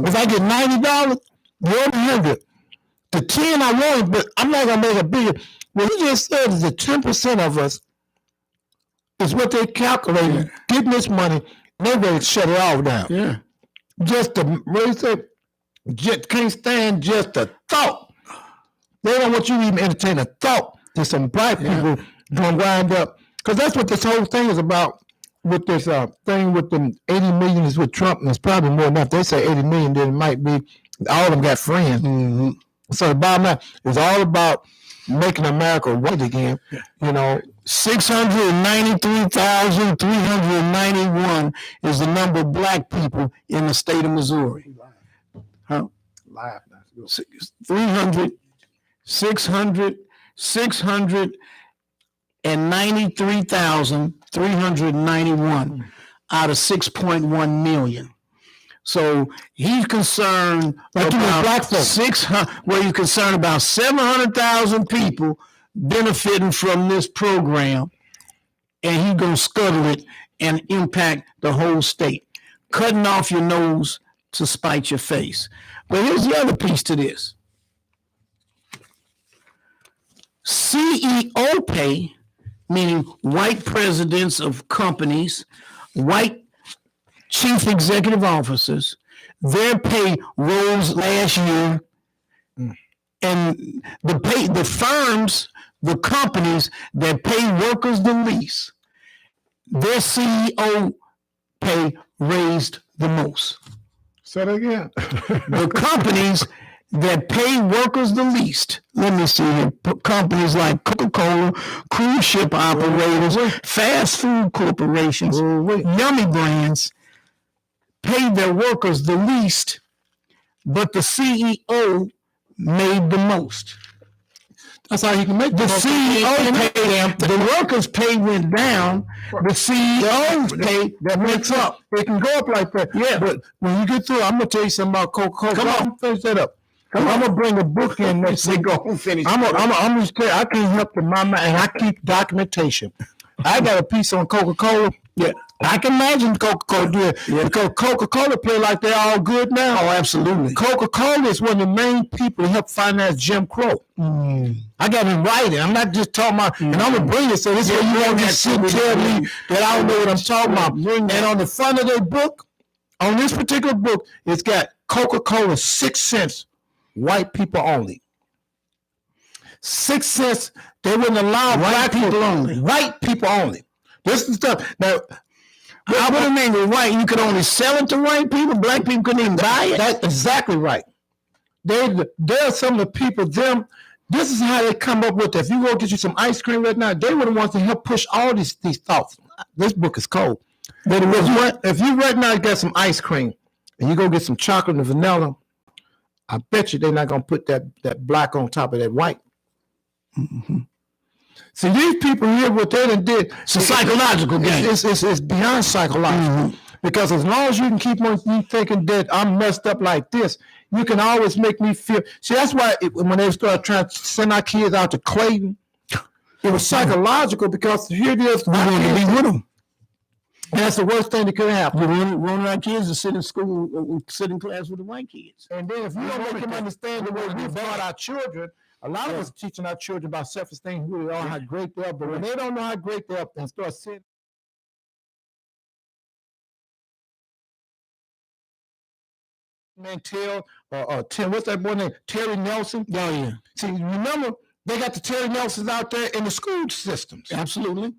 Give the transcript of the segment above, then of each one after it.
If I get $90, more than 100. The 10 I want, but I'm not gonna make a bigger. What he just said is that 10% of us is what they calculated getting this money. They're gonna shut it all down. Yeah. Just the raise up, just can't stand just the thought. They don't want you to even entertain a thought that some black people gonna wind up, because that's what this whole thing is about. With this thing with them 80 million is with Trump, and it's probably more than that. If they say 80 million, then it might be all of them got friends. Mm-hmm. So the bottom line is all about making America white again. 693,391 is the number of black people in the state of Missouri. Huh? 693,391 out of 6.1 million. So he's concerned about black folks. 600. Well, he's concerned about 700,000 people benefiting from this program, and he's gonna scuttle it and impact the whole state, cutting off your nose to spite your face. But here's the other piece to this: CEO pay, meaning white presidents of companies, white chief executive officers, their pay rose last year, and the firms, the companies that pay workers the least, their CEO pay raised the most. Say that again. The companies that pay workers the least, let me see here, companies like Coca-Cola, cruise ship operators, fast food corporations, Yummy Brands, pay their workers the least, but the CEO made the most. That's how you can make the CEO pay them. The workers' pay went down. The CEO's pay that makes up. It can go up like that. Yeah, but when you get through, I'm gonna tell you something about Coca-Cola. Come on, finish that up. I'm gonna bring a book in next week. Go finish. I'm just tell you, I can't help the mama, and I keep documentation. I got a piece on Coca-Cola. Yeah. I can imagine Coca-Cola doing it because Coca-Cola play like they're all good now. Oh, absolutely. Coca-Cola is one of the main people to help finance Jim Crow. I got it writing. I'm not just talking about, and I'm going to bring it so this way you won't just sit and tell me that I don't know what I'm talking about. And on the front of their book, on this particular book, it's got Coca-Cola 6 cents, white people only. 6 cents, they wouldn't allow black people only. White people only. This is stuff. Now, I would have named it white. You could only sell it to white people. Black people couldn't even buy it. That's exactly right. They're some of the people, this is how they come up with it. If you go get you some ice cream right now, they were the ones to help push all these thoughts. This book is cold. But if you right now get some ice cream and you go get some chocolate and vanilla, I bet you they're not going to put that black on top of that white. Mm-hmm. See, these people here, what they done did, it's a psychological game. It's beyond psychological. Because as long as you can keep on thinking that I'm messed up like this, you can always make me feel. See, that's why when they started trying to send our kids out to Clayton, it was psychological because here it is. We wanted to be with them. And that's the worst thing that could happen. We wanted our kids to sit in school, sit in class with the white kids. And then if you don't make them understand the way we brought our children, a lot of us are teaching our children about self-esteem, who they are, how great they are. But when they don't know how great they are and start saying, Mantel or Tim, what's that boy name? Terry Nelson. Oh yeah. See, remember they got the Terry Nelsons out there in the school systems. Absolutely.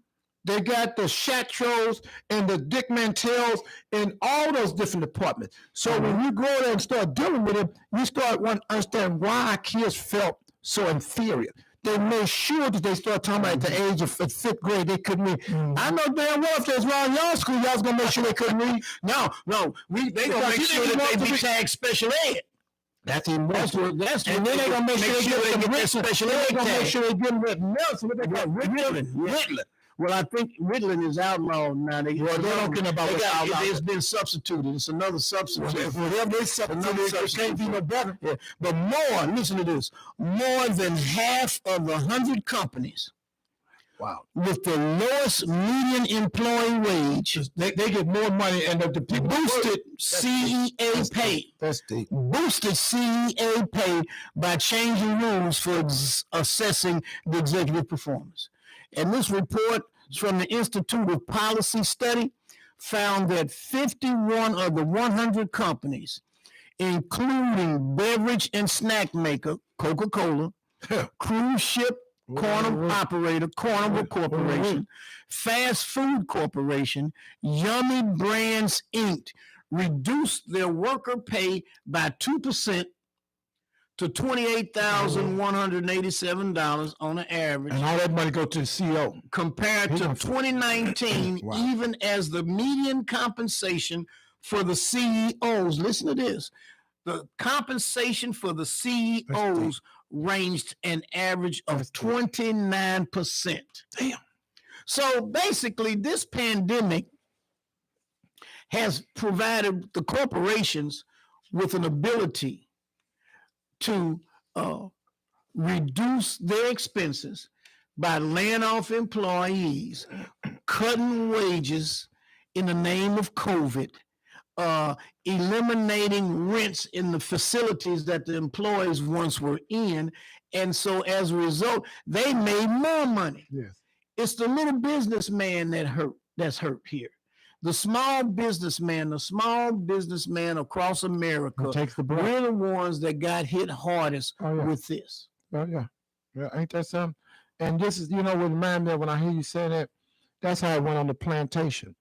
They got the Shatros and the Dick Mantels in all those different departments. So when you go there and start dealing with them, you start wanting to understand why our kids felt so inferior. They made sure that they started talking about at the age of fifth grade they couldn't read. I know damn well if there's around y'all school, y'all's gonna make sure they couldn't read. No, they gonna make sure that they be tagged special ed. That's even worse. And then they're gonna make sure they get their special ed. They're gonna make sure they get them else. What they call Ritalin. Well, I think Ritalin is outlawed now. They don't care about what's outlawed. It's been substituted. It's another substitute. Whatever they substituted, it can't be no better. Yeah. But listen to this, more than half of the 100 companies Wow. With the lowest median employee wage, they get more money, and the people boosted CEA pay. That's deep. Boosted CEA pay by changing rules for assessing the executive performance. And this report from the Institute of Policy Study found that 51 of the 100 companies, including beverage and snack maker Coca-Cola, cruise ship operator Carnival Corporation, Fast Food Corporation, Yummy Brands Inc. reduced their worker pay by 2% to $28,187 on an average. And all that money go to the CEO. Compared to 2019, wow. Even as the median compensation for the CEOs, listen to this, the compensation for the CEOs ranged an average of 29%. Damn. So basically, this pandemic has provided the corporations with an ability to reduce their expenses by laying off employees, cutting wages in the name of COVID, eliminating rents in the facilities that the employees once were in. And so as a result, they made more money. Yes. It's the little businessman that's hurt here. The small businessman across America, we're the ones that got hit hardest with this. Oh, yeah. Yeah, ain't that something? And this is, what reminds me of when I hear you say that, that's how it went on the plantation.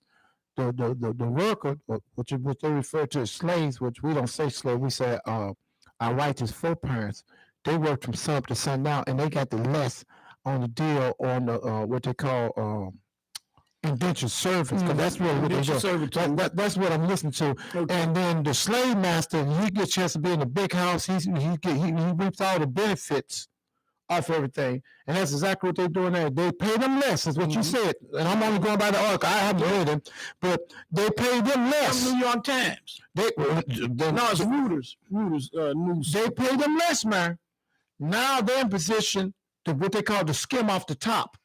The worker, which they refer to as slaves, which we don't say slave, we say our righteous foreparents, they worked from sun up to sundown, and they got the less on the deal on the what they call indentured service, because that's what they do. That's what I'm listening to. Okay. And then the slave master, he gets a chance to be in the big house. He reaps all the benefits off everything, and that's exactly what they're doing there. They pay them less, is what you said. And I'm only going by the article. I haven't read them, but they pay them less. New York Times. No, it's Reuters news. They pay them less, man. Now they're in position to what they call to skim off the top,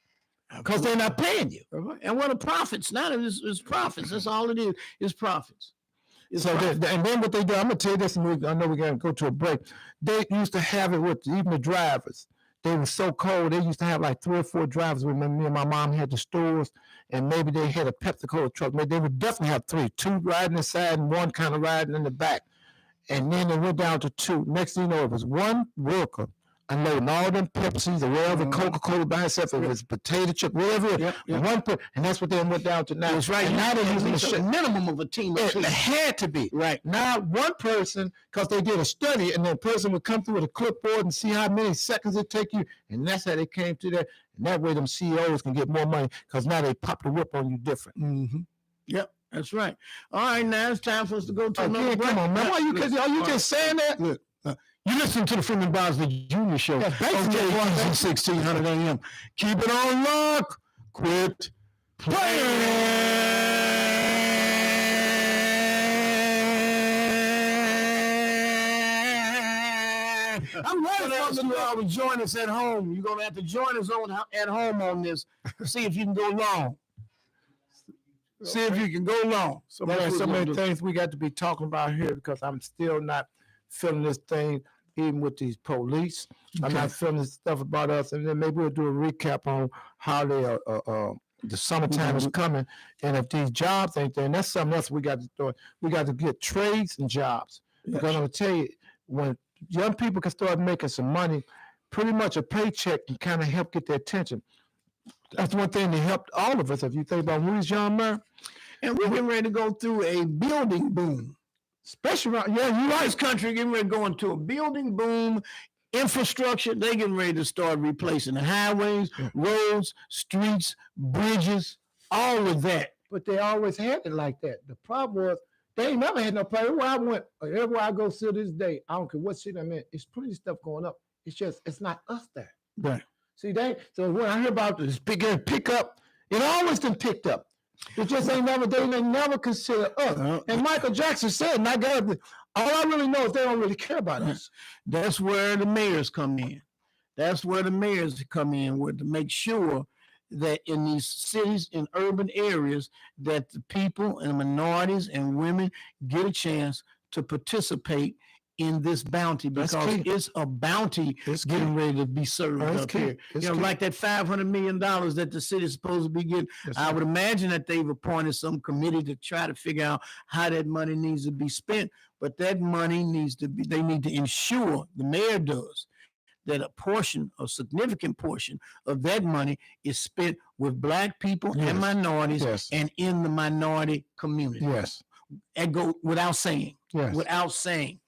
because they're not paying you. And what are profits? Now it's profits. That's all it is. It's profits. And then what they do, I'm going to tell you this, and I know we're going to go to a break. They used to have it with even the drivers. They were so cold, they used to have like 3 or 4 drivers. Remember, me and my mom had the stores, and maybe they had a Pepsi-Cola truck. Maybe they would definitely have 3, 2 riding inside and 1 kind of riding in the back. And then it went down to 2. Next thing you know, it was 1 worker unloading all them Pepsis or whatever, Coca-Cola by itself, if it's potato chip, whatever it is, and that's what they went down to now. That's right. And now they're using a minimum of a team of 2. It had to be. Right. Now, one person, because they did a study, and the person would come through with a clipboard and see how many seconds it take you, and that's how they came to that. And that way them CEOs can get more money, because now they pop the whip on you different. Mm-hmm. Yep. That's right. All right, now it's time for us to go to another break. Come on, man. Are you just saying that? Look, you listen to the Freeman Bosley Jr. Show. Yeah, okay, 1600 AM. Keep it on lock. Quit playing. I'm ready for you to join us at home. You're going to have to join us at home on this. See if you can go long. See if you can go long. There's so many things we got to be talking about here, because I'm still not feeling this thing, even with these police. Okay. I'm not feeling this stuff about us. And then maybe we'll do a recap on how they the summertime is coming. And if these jobs ain't there, and that's something else we got to do. We got to get trades and jobs. Yes. Because I'm going to tell you, when young people can start making some money, pretty much a paycheck can kind of help get their attention. That's one thing that helped all of us. If you think about Louis John Mayer, and we're getting ready to go through a building boom, especially around this country getting ready to go into a building boom. Infrastructure, they getting ready to start replacing the highways, roads, streets, bridges, all of that. But they always had it like that. The problem was they ain't never had no place. Everywhere I go to this day, I don't care what city I'm in, it's pretty stuff going up. It's not us there. Right. See, so when I hear about this pick up, it always been picked up. It just ain't never, they never consider us. And Michael Jackson said, and all I really know is they don't really care about us. That's where the mayors come in. That's where the mayors come in, to make sure that in these cities, in urban areas, that the people and minorities and women get a chance to participate in this bounty, because it's a bounty getting ready to be served up here. Like that $500 million that the city is supposed to be getting. I would imagine that they've appointed some committee to try to figure out how that money needs to be spent. But that money needs to be, they need to ensure, the mayor does, that a significant portion of that money is spent with Black people and minorities and in the minority community. And go without saying. Without saying.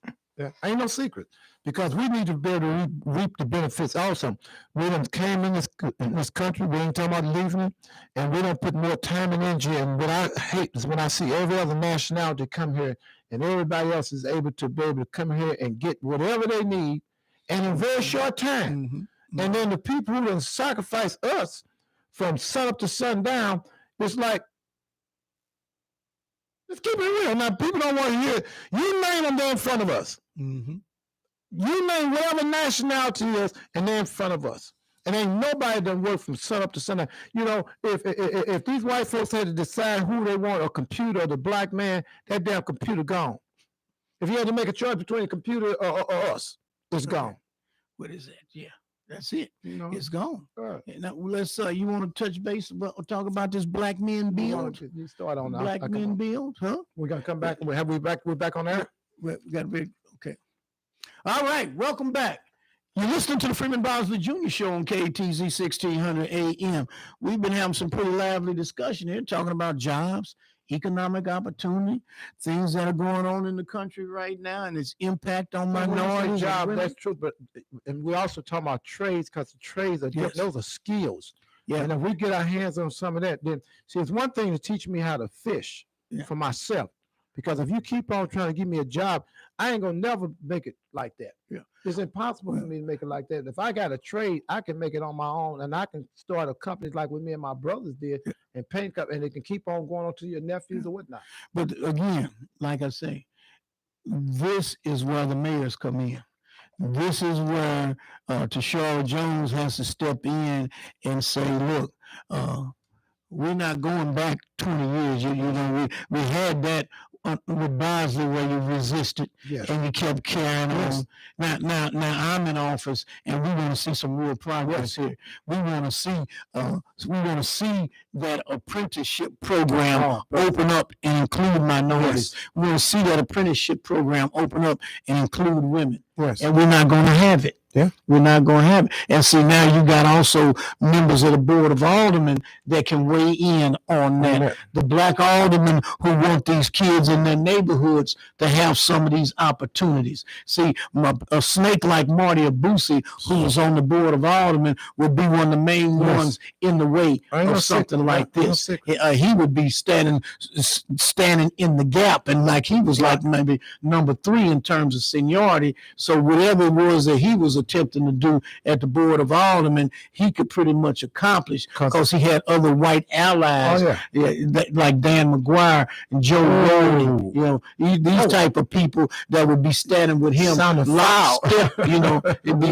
Ain't no secret, because we need to be able to reap the benefits also. We done came in this country, we ain't talking about leaving it, and we don't put more time and energy. And what I hate is when I see every other nationality come here and everybody else is able to come here and get whatever they need in a very short time. And then the people who done sacrifice us from sun up to sundown, it's like, let's keep it real. Now, people don't want to hear it. You name them, they're in front of us. You name whatever nationality is, and they're in front of us. And ain't nobody done work from sun up to sundown. If these white folks had to decide who they want, a computer or the Black man, that damn computer gone. If you had to make a choice between a computer or us, it's gone. What is that? Yeah. That's it. It's gone. Now let's you want to touch base about, talk about this Black Men Bill? You start on that. Black Men Bill, huh? We're gonna come back. We're back on that. We got to be okay. All right, welcome back. You're listening to the Freeman Bosley Jr. Show on KTZ 1600 AM. We've been having some pretty lively discussion here, talking about jobs, economic opportunity, things that are going on in the country right now, and its impact on minorities. That's true, and we also talking about trades, because the trades are those are skills. And if we get our hands on some of that, then see, it's one thing to teach me how to fish for myself. Because if you keep on trying to give me a job, I ain't gonna never make it like that. It's impossible for me to make it like that. If I got a trade, I can make it on my own, and I can start a company like what me and my brothers did, and paint up, and it can keep on going on to your nephews or whatnot. But again, like I say, this is where the mayors come in. This is where Tashara Jones has to step in and say, look, we're not going back 20 years. We had that with Bosley where you resisted and you kept carrying on. Now I'm in office, and we want to see some real progress here. We want to see that apprenticeship program open up and include minorities. We want to see that apprenticeship program open up and include women. And we're not going to have it. We're not going to have it. And see, now you got also members of the Board of Aldermen that can weigh in on that. The Black aldermen who want these kids in their neighborhoods to have some of these opportunities. See, a snake like Marty Abusi, who was on the Board of Aldermen, would be one of the main ones in the way of something like this. He would be standing in the gap, and like he was like maybe number 3 in terms of seniority. So whatever it was that he was attempting to do at the Board of Aldermen, he could pretty much accomplish, because he had other white allies like Dan McGuire and Joe Rowley, these type of people that would be standing with him loud. It'd be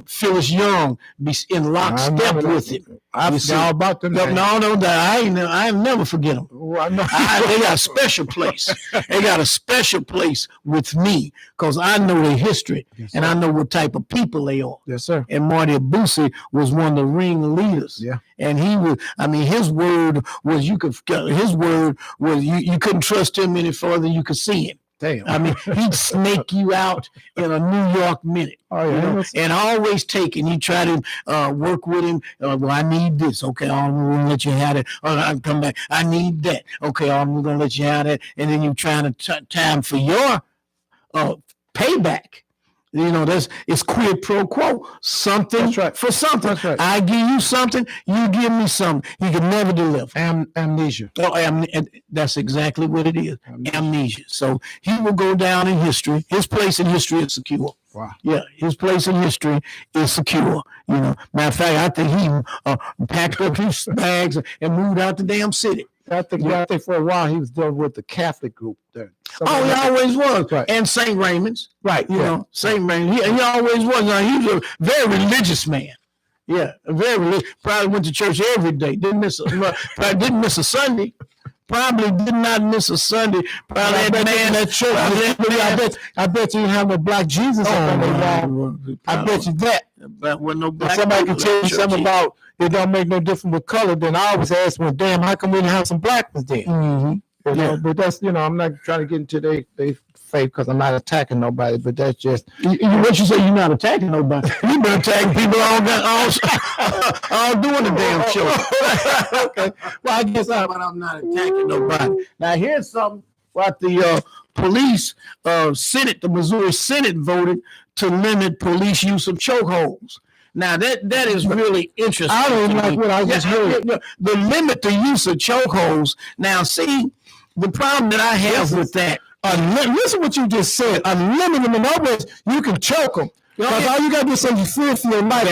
Phyllis Young be in lockstep with him. I forgot about them. I never forget them. They got a special place. They got a special place with me, because I know their history and I know what type of people they are. Yes, sir. And Marty Abusi was one of the ringleaders. And he was, his word was you couldn't trust him any further than you could see him. Damn. He'd snake you out in a New York minute. And always taking. You try to work with him. Well, I need this. Okay, I'm going to let you have it. I'll come back. I need that. Okay, I'm going to let you have that. And then you're trying to time for your payback. It's quid pro quo. Something for something. I give you something, you give me something. He can never deliver. Amnesia. That's exactly what it is. Amnesia. So he will go down in history. His place in history is secure. Wow. Yeah, his place in history is secure. Matter of fact, I think he packed up his bags and moved out the damn city. I think for a while he was dealing with the Catholic group there. He always was. And St. Raymond's. St. Raymond. He always was. Now, he was a very religious man. Yeah, very religious. Probably went to church every day. Probably didn't miss a Sunday. Probably did not miss a Sunday. Probably had man at church. I bet you didn't have no black Jesus on the wall. I bet you that. But when no black if somebody can tell you something about it don't make no difference with color, then I always ask, well, damn, how come we didn't have some black ones then? Mm-hmm. You know, but that's, I'm not trying to get into their faith because I'm not attacking nobody, but that's just what you say. You're not attacking nobody. You've been attacking people all doing the damn show. Okay. Well, I guess I'm not attacking nobody. Now here's something about the police Senate. The Missouri Senate voted to limit police use of chokeholds. Now that is really interesting. I don't even like what I just heard. The limit the use of chokeholds. Now see, the problem that I have with that. Listen what you just said. Unlimited. In other words, you can choke them. Because all you got to do is say you fear for your life.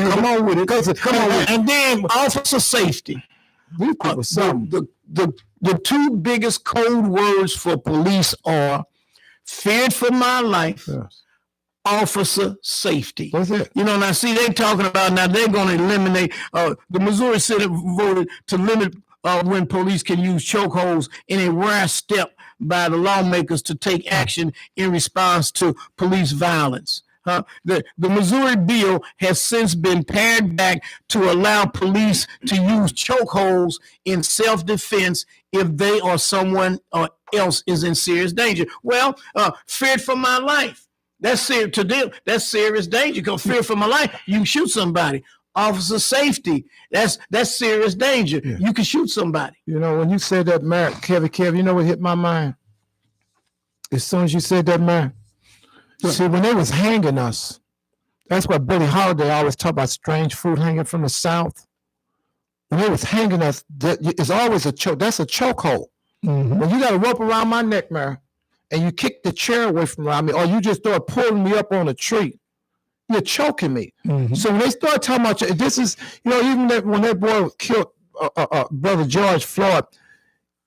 Come on with it. And then officer safety. The two biggest code words for police are feared for my life, officer safety. That's it. Now see, they're talking about now they're going to eliminate, the Missouri Senate voted to limit when police can use chokeholds in a rare step by the lawmakers to take action in response to police violence. The Missouri bill has since been pared back to allow police to use chokeholds in self-defense if they or someone else is in serious danger. Well, feared for my life. That's serious to them. That's serious danger. Because fear for my life, you can shoot somebody. Officer safety, that's serious danger. Yeah. You can shoot somebody. When you said that, man, Kev, you know what hit my mind? As soon as you said that, man. See, when they was hanging us, that's why Billie Holiday always talk about strange fruit hanging from the South. When they was hanging us, it's always a choke. That's a chokehold. Mm-hmm. When you got a rope around my neck, man, and you kick the chair away from around me, or you just start pulling me up on a tree, you're choking me. Mm-hmm. So when they start talking about this is, even when that boy killed Brother George Floyd,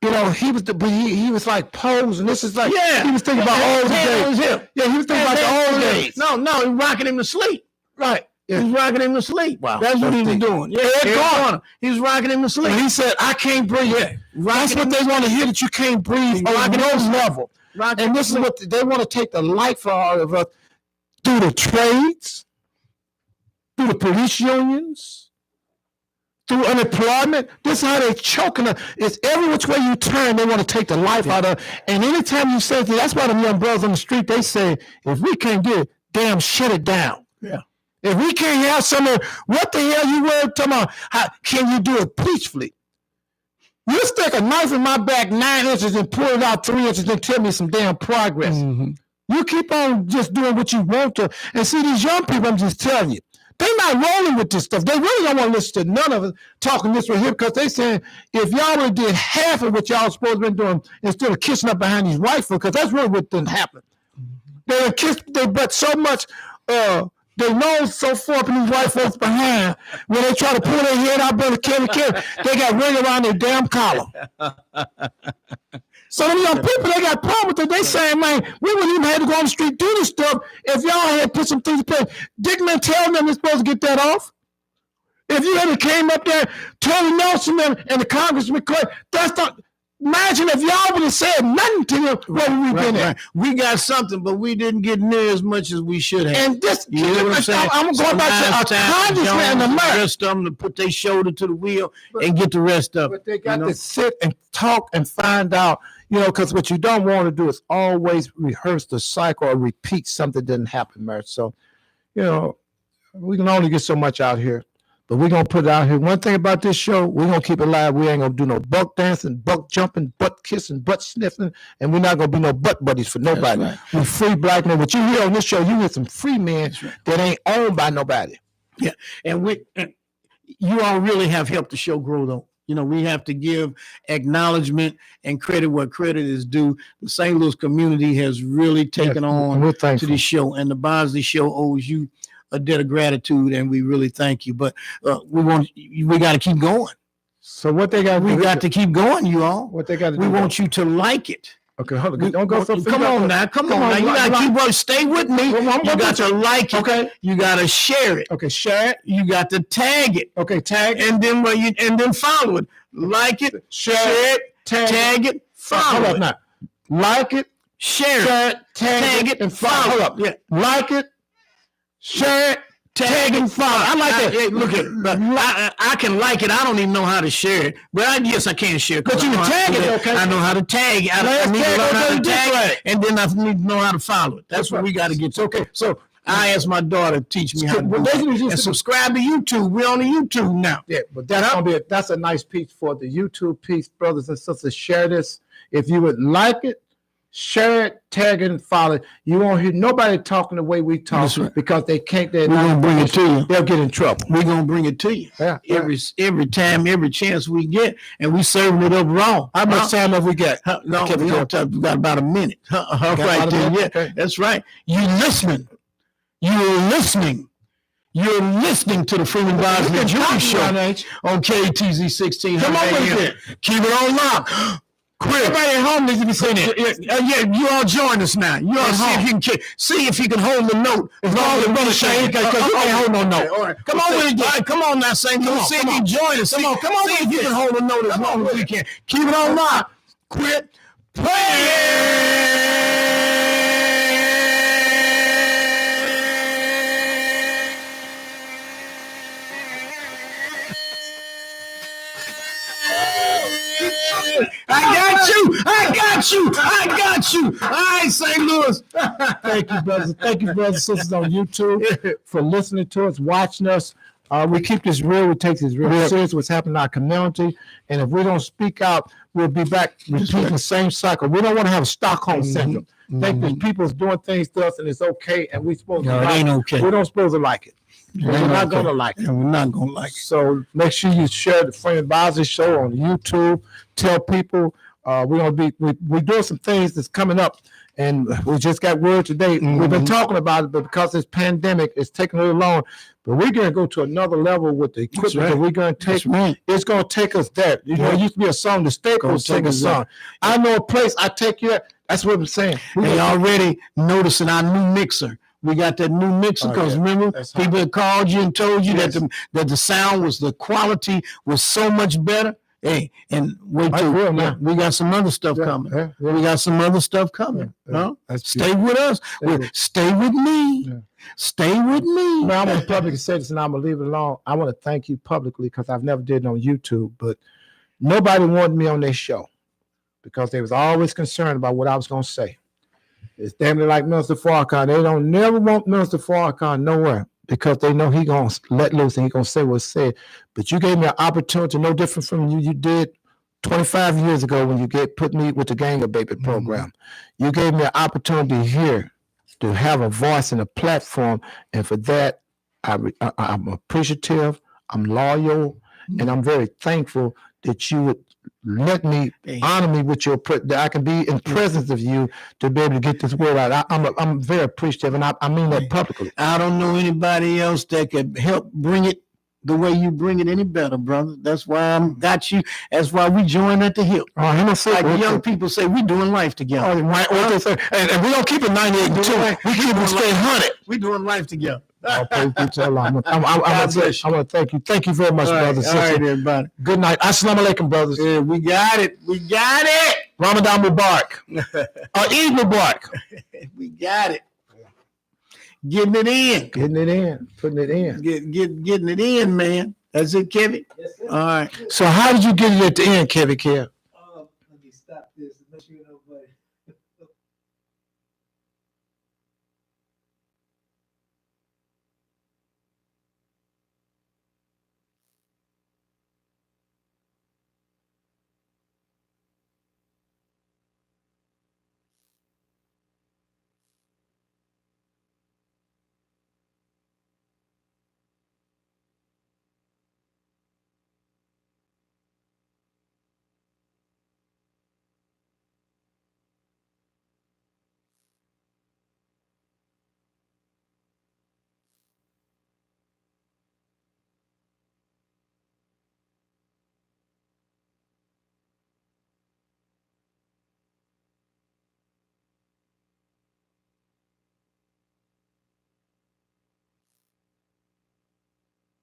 he was like posing. This is like he was thinking about old days. Yeah, he was thinking about the old days. No, he was rocking him to sleep. Right. Yeah. He was rocking him to sleep. Wow. That's what he was doing. Yeah, he was rocking him to sleep. And he said, I can't breathe. Yeah. That's what they want to hear, that you can't breathe on no level. And this is what they want to take the life out of us through the trades, through the police unions, through unemployment. This is how they're choking us. It's every which way you turn, they want to take the life out of. And anytime you say, that's why them young brothers on the street, they say, if we can't get it, damn, shut it down. Yeah. If we can't have someone, what the hell you were talking about? How can you do it peacefully? You stick a knife in my back 9 inches and pull it out 3 inches and tell me some damn progress. Mm-hmm. You keep on just doing what you want to. And see, these young people, I'm just telling you, they're not rolling with this stuff. They really don't want to listen to none of us talking this right here, because they saying, if y'all would have did half of what y'all supposed to be doing instead of kissing up behind these rifles, because that's really what didn't happen. They kissed their butt so much, they nose so far up in these white folks behind, when they try to pull their head out, brother Kevin, they got ring around their damn collar. So them young people, they got problems with it. They saying, man, we wouldn't even have to go on the street do this stuff if y'all had put some things in place. Didn't they tell them they're supposed to get that off? If you had came up there, Tony Nelson and the Congressman, that's not. Imagine if y'all would have said nothing to them, where we been at. We got something, but we didn't get near as much as we should have. And this, you know what I'm saying? I'm going back to a congressman in America. The rest of them to put their shoulder to the wheel and get the rest of it. But they got to sit and talk and find out, because what you don't want to do is always rehearse the cycle or repeat something that didn't happen, Merch. So, we can only get so much out here. But we're going to put it out here. One thing about this show, we're going to keep it live. We ain't going to do no buck dancing, buck jumping, butt kissing, butt sniffing, and we're not going to be no butt buddies for nobody. Right. We're free black men. What you hear on this show, you hear some free men that ain't owned by nobody. Yeah, and you all really have helped the show grow, though. We have to give acknowledgement and credit where credit is due. The St. Louis community has really taken on to this show, and the Bosley Show owes you a debt of gratitude, and we really thank you. But we got to keep going. So what they got? We got to keep going, you all. What they got to do? We want you to like it. Okay, hold on. Don't go so fast. Come on now. Come on now. You gotta keep on. Stay with me. You got to like it. Okay. You gotta share it. Okay, share it. You got to tag it. Okay, tag it. And then follow it. Like it, share it, tag it, follow it. Now. Like it, share it, tag it, and follow. Hold up. Yeah. Like it, share it, tag and follow. I like that. Hey, look at, I can like it. I don't even know how to share it, but yes, I can share it. But you can tag it, okay? I know how to tag. I need to learn how to tag, and then I need to know how to follow it. That's what we got to get to. Okay, so I asked my daughter to teach me how to do it. And subscribe to YouTube. We're on the YouTube now. Yeah, but that's a nice piece for the YouTube piece, brothers and sisters. Share this. If you would like it, share it, tag it, and follow it. You won't hear nobody talking the way we talk because they can't. We're going to bring it to you. They'll get in trouble. We're going to bring it to you. Yeah. Every time, every chance we get, and we serving it up wrong. How much time have we got? No, we got about a minute. Right there. Yeah, okay. That's right. You're listening. You're listening to the Freeman Bosley Jewish Show on KTZ 1600. Come on with it. Keep it on lock. Everybody at home needs to be saying it. Yeah, you all join us now. You all see if you can hold the note. As long as Brother Shane, because you can't hold no note. All right. Come on with it. All right, come on now, Saint. See if you join us. Come on see if you can hold the note as long as we can. Keep it on lock. Quit playing. I got you. All right, St. Louis. Thank you, brothers. Thank you, brothers and sisters on YouTube for listening to us, watching us. We keep this real. We take this real serious, what's happening in our community. And if we don't speak out, we'll be back repeating the same cycle. We don't want to have a Stockholm syndrome. Think that people's doing things to us and it's okay, and we're supposed to like it. Ain't okay. We don't supposed to like it. We're not going to like it. And we're not going to like it. So make sure you share the Freeman Bosley Show on YouTube. Tell people we're doing some things that's coming up, and we just got word today. We've been talking about it, but because this pandemic is taking a little long, but we're going to go to another level with the equipment that we're going to take. It's going to take us there. You know, it used to be a song, the Staples take a song. I know a place, I take you. That's what I'm saying. They already noticing our new mixer. We got that new mixer because remember, people had called you and told you that the sound the quality was so much better. Hey, and wait till we got some other stuff coming. Yeah. We got some other stuff coming. Stay with us. Stay with me. Yeah. Stay with me. Now, I'm going to publicly say this, and I'm going to leave it alone. I want to thank you publicly because I've never did it on YouTube, but nobody wanted me on their show because they was always concerned about what I was going to say. It's damn near like Minister Farrakhan. They don't never want Minister Farrakhan nowhere because they know he going to let loose and he going to say what's said. But you gave me an opportunity, no different from you did 25 years ago when you put me with the Gang of Baby program. You gave me an opportunity here to have a voice and a platform. And for that, I'm appreciative, I'm loyal, and I'm very thankful that you would let me honor me with that I can be in presence of you to be able to get this word out. I'm very appreciative, and I mean that publicly. I don't know anybody else that could help bring it the way you bring it any better, brother. That's why I got you. That's why we join at the hip. Like young people say, we doing life together. And we don't keep it 98 and 2. We keep it straight 100. We doing life together. I want to thank you. Thank you very much, brothers. All right, everybody. Good night. Assalamu alaikum, brothers. Yeah, we got it. Ramadan Mubarak. Eid Mubarak. We got it. Getting it in. Putting it in. Getting it in, man. That's it, Kevin? Yes, sir. All right. So how did you get it at the end, Kevin?